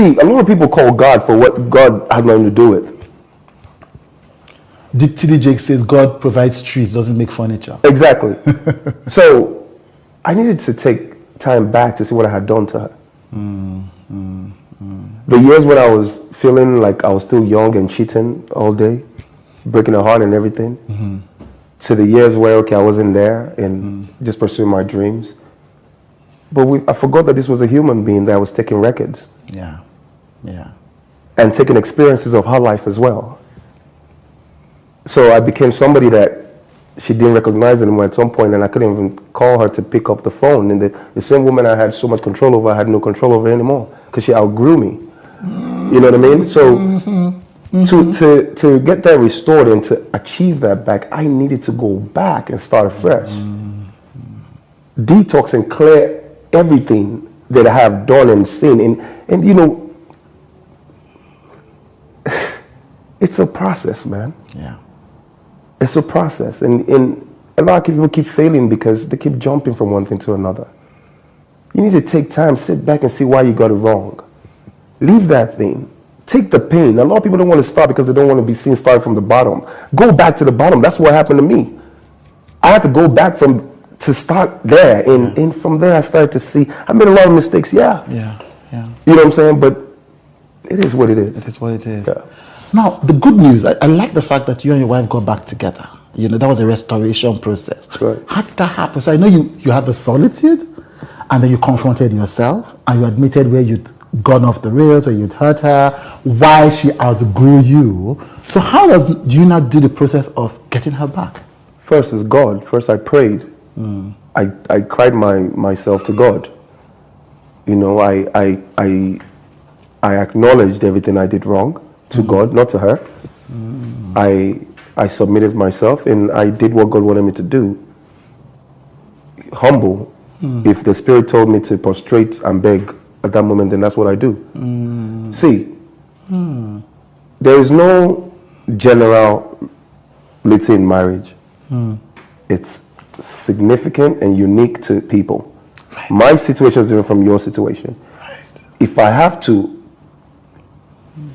See, a lot of people call God for what God has nothing to do with. T.D. Jakes says God provides trees, doesn't make furniture. Exactly. So I needed to take time back to see what I had done to her. The years when I was feeling like I was still young and cheating all day, breaking her heart and everything, to the years where, okay, I wasn't there and just pursuing my dreams. But I forgot that this was a human being that was taking records. Yeah. And taking experiences of her life as well. So I became somebody that she didn't recognize anymore at some point, and I couldn't even call her to pick up the phone. And the same woman I had so much control over, I had no control over anymore because she outgrew me. You know what I mean? So to get that restored and to achieve that back, I needed to go back and start afresh. Detox and clear everything that I have done and seen. And you know, it's a process, man. Yeah. It's a process. And a lot of people keep failing because they keep jumping from one thing to another. You need to take time, sit back and see why you got it wrong. Leave that thing. Take the pain. A lot of people don't want to start because they don't want to be seen starting from the bottom. Go back to the bottom. That's what happened to me. I had to go back to start there. And from there I started to see, I made a lot of mistakes, yeah. You know what I'm saying? But it is what it is. It is what it is. Yeah. Now, the good news, I like the fact that you and your wife got back together. You know, that was a restoration process. Right. How did that happen? So I know you had the solitude, and then you confronted yourself, and you admitted where you'd gone off the rails, where you'd hurt her, why she outgrew you. So how do you now do the process of getting her back? First is God. First I prayed. I cried myself to God. You know, I acknowledged everything I did wrong to God, not to her. I submitted myself and I did what God wanted me to do. Humble. If the Spirit told me to prostrate and beg at that moment, then that's what I do. See, there is no generality in marriage. It's significant and unique to people. Right. My situation is different from your situation. Right. If I have to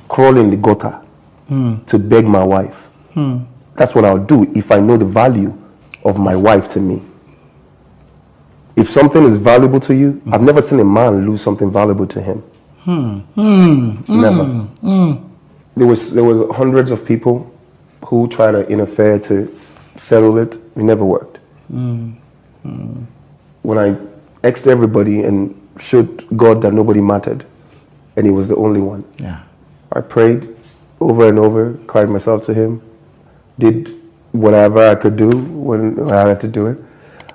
crawl in the gutter to beg my wife, that's what I'll do if I know the value of my wife to me. If something is valuable to you, I've never seen a man lose something valuable to him. Never. There was hundreds of people who tried to interfere to settle it. It never worked. When I asked everybody and showed God that nobody mattered, and He was the only one. Yeah. I prayed over and over, cried myself to Him, did whatever I could do when I had to do it.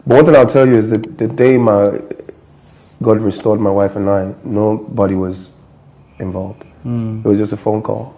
But one thing I'll tell you is that the day God restored my wife and I, nobody was involved. It was just a phone call.